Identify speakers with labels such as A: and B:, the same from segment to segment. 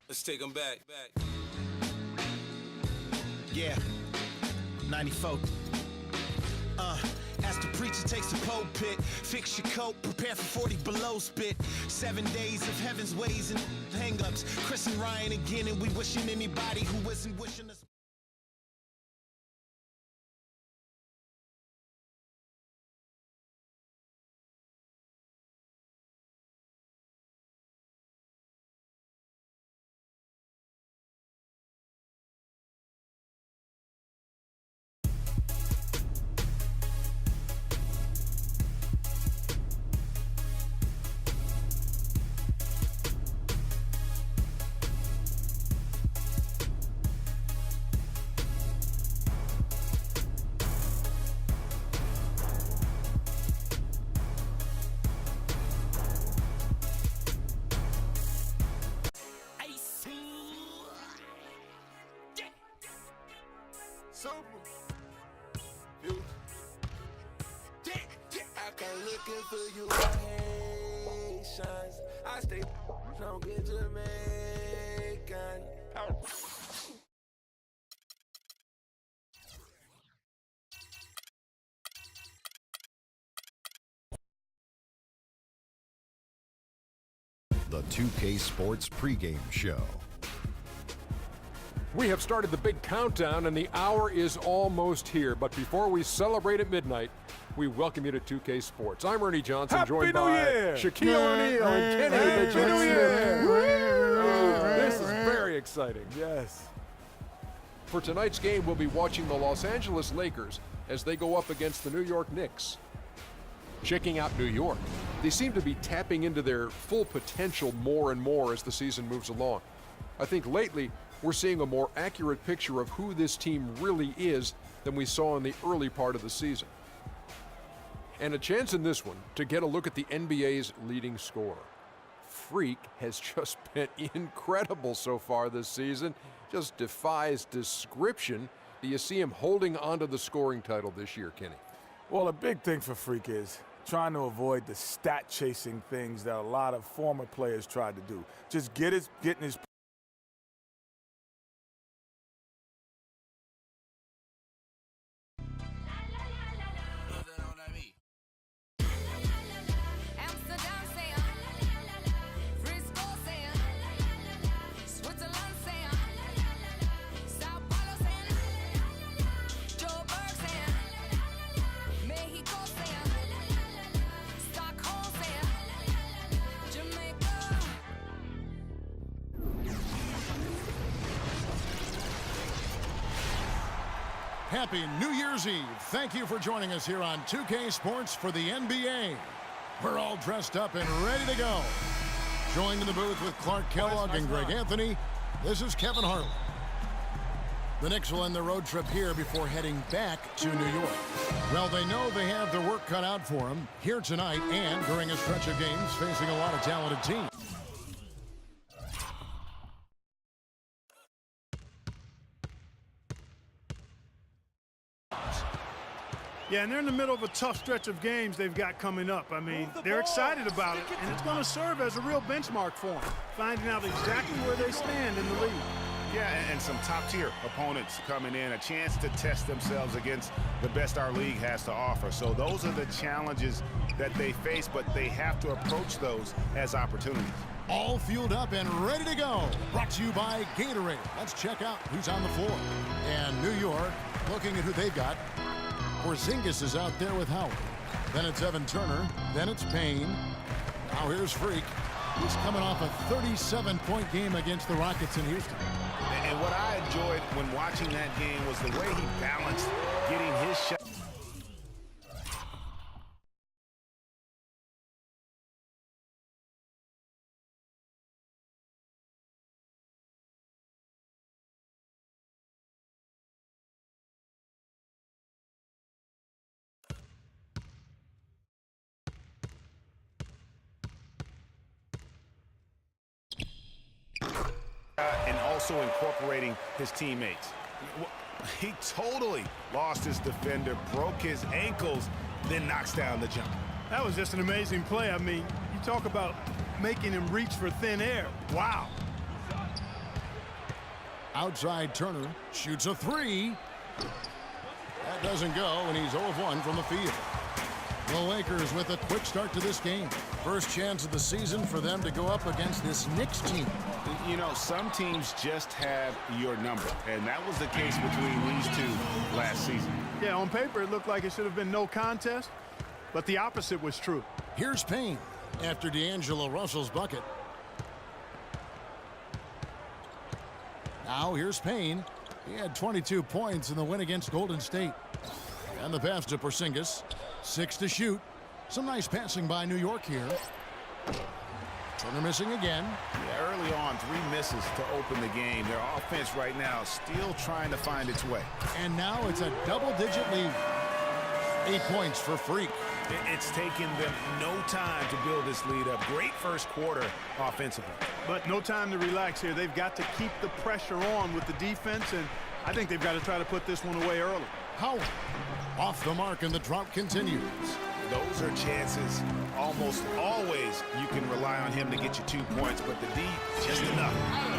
A: Let's take them back.
B: Yeah, 94. As the preacher takes the pulpit, fix your coat, prepare for 40 below spit. 7 days of heaven's ways and hang-ups. Chris and Ryan again, and we wishing anybody who isn't wishing us.
C: I come looking for you, Haitians. I stay don't get Jamaican.
D: The 2K Sports pregame show.
E: We have started the big countdown, and the hour is almost here. But before we celebrate at midnight, we welcome you to 2K Sports. I'm Ernie Johnson, joined by Shaquille O'Neal and Kenny the Jet Smith. This is very exciting.
F: Yes.
E: For tonight's game, we'll be watching the Los Angeles Lakers as they go up against the New York Knicks. Checking out New York, they seem to be tapping into their full potential more and more as the season moves along. I think lately, we're seeing a more accurate picture of who this team really is than we saw in the early part of the season. And a chance in this one to get a look at the NBA's leading scorer. Freak has just been incredible so far this season, just defies description. Do you see him holding onto the scoring title this year, Kenny?
F: Well, a big thing for Freak is trying to avoid the stat-chasing things that a lot of former players tried to do. Just getting his
D: Happy New Year's Eve. Thank you for joining us here on 2K Sports for the NBA. We're all dressed up and ready to go. Joined in the booth with Clark Kellogg and Greg Anthony, this is Kevin Harlan. The Knicks will end their road trip here before heading back to New York. Well, they know they have their work cut out for them here tonight and during a stretch of games facing a lot of talented teams.
G: Yeah, and they're in the middle of a tough stretch of games they've got coming up. I mean, they're excited about it, and it's going to serve as a real benchmark for them, finding out exactly where they stand in the league.
H: Yeah, and some top-tier opponents coming in, a chance to test themselves against the best our league has to offer. So those are the challenges that they face, but they have to approach those as opportunities.
D: All fueled up and ready to go. Brought to you by Gatorade. Let's check out who's on the floor. And New York, looking at who they've got. Porzingis is out there with Howard. Then it's Evan Turner. Then it's Payne. Now here's Freak. He's coming off a 37-point game against the Rockets in Houston.
H: And what I enjoyed when watching that game was the way he balanced getting his shot. And also incorporating his teammates. He totally lost his defender, broke his ankles, then knocks down the jumper.
G: That was just an amazing play. I mean, you talk about making him reach for thin air. Wow.
D: Outside Turner shoots a three. That doesn't go, and he's 0 of 1 from the field. The Lakers with a quick start to this game. First chance of the season for them to go up against this Knicks team.
H: You know, some teams just have your number, and that was the case between these two last season.
G: Yeah, on paper it looked like it should have been no contest, but the opposite was true.
D: Here's Payne after D'Angelo Russell's bucket. Now here's Payne. He had 22 points in the win against Golden State. And the pass to Porzingis. 6 to shoot. Some nice passing by New York here. Turner missing again.
H: Yeah, early on, 3 misses to open the game. Their offense right now is still trying to find its way.
D: And now it's a double-digit lead. 8 points for Freak.
H: It's taken them no time to build this lead up. Great first quarter offensively.
G: But no time to relax here. They've got to keep the pressure on with the defense, and I think they've got to try to put this one away early.
D: Howard off the mark, and the drought continues.
H: Those are chances. Almost always you can rely on him to get you 2 points, but the D just enough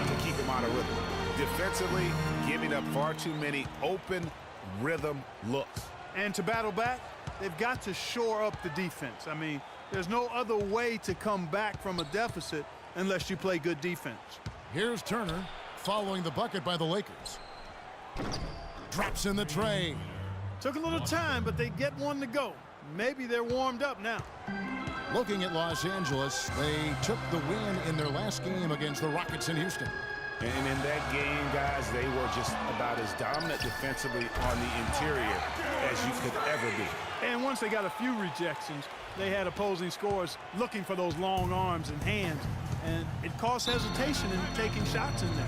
H: to keep him out of rhythm. Defensively, giving up far too many open rhythm looks.
G: And to battle back, they've got to shore up the defense. I mean, there's no other way to come back from a deficit unless you play good defense.
D: Here's Turner following the bucket by the Lakers. Drops in the tray.
G: Took a little time, but they get one to go. Maybe they're warmed up now.
D: Looking at Los Angeles, they took the win in their last game against the Rockets in Houston.
H: And in that game, guys, they were just about as dominant defensively on the interior as you could ever be.
G: And once they got a few rejections, they had opposing scorers looking for those long arms and hands, and it caused hesitation in taking shots in there.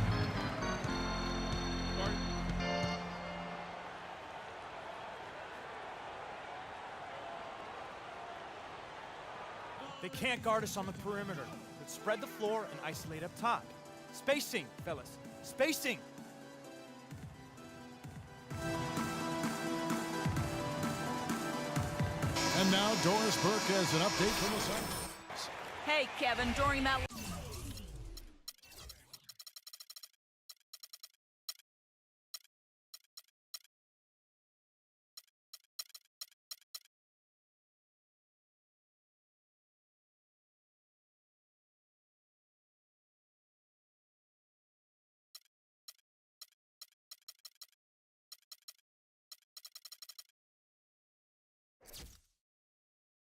A: They can't guard us on the perimeter. Let's spread the floor and isolate up top. Spacing, fellas. Spacing.
D: And now Doris Burke has an update from the Suns.
I: Hey, Kevin, during that...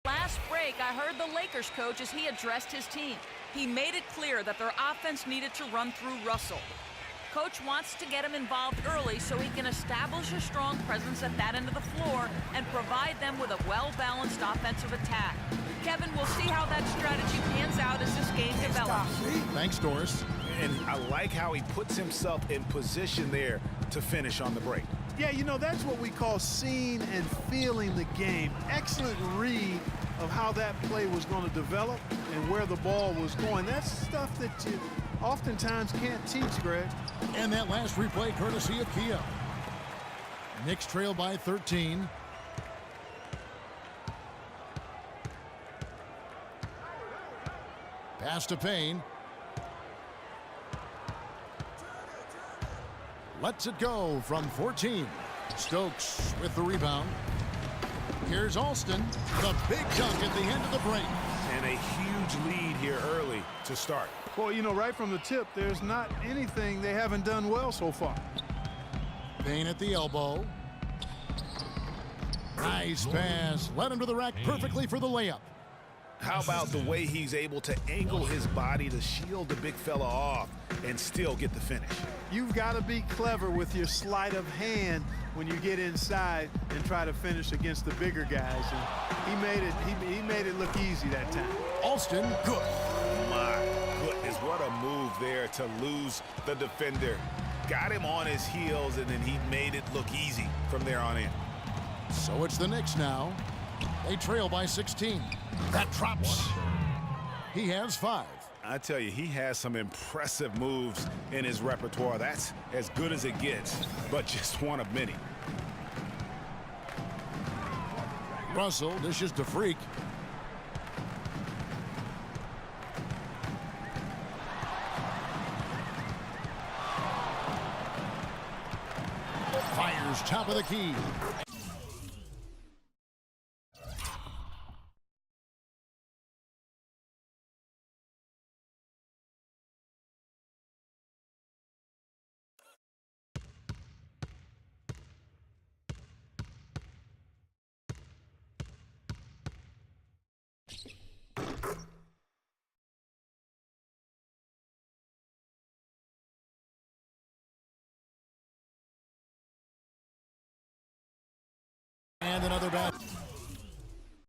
I: Last break, I heard the Lakers coach as he addressed his team. He made it clear that their offense needed to run through Russell. Coach wants to get him involved early so he can establish a strong presence at that end of the floor and provide them with a well-balanced offensive attack. Kevin, we'll see how that strategy pans out as this game develops.
D: Thanks, Doris.
H: And I like how he puts himself in position there to finish on the break.
G: Yeah, you know, that's what we call seeing and feeling the game. Excellent read of how that play was going to develop and where the ball was going. That's stuff that you oftentimes can't teach, Greg.
D: And that last replay courtesy of Kia. Knicks trail by 13. Pass to Payne. Lets it go from 14. Stokes with the rebound. Here's Alston. The big dunk at the end of the break.
H: And a huge lead here early to start.
G: Well, you know, right from the tip, there's not anything they haven't done well so far.
D: Payne at the elbow. Nice pass. Led him to the rack perfectly for the layup.
H: How about the way he's able to angle his body to shield the big fella off and still get the finish?
G: You've got to be clever with your sleight of hand when you get inside and try to finish against the bigger guys. And he made it look easy that time.
D: Alston, good.
H: My goodness, what a move there to lose the defender. Got him on his heels, and then he made it look easy from there on in.
D: So it's the Knicks now. They trail by 16. That drops. He has 5.
H: I tell you, he has some impressive moves in his repertoire. That's as good as it gets, but just one of many.
D: Russell dishes to Freak. Lakers top of the key. And another bat.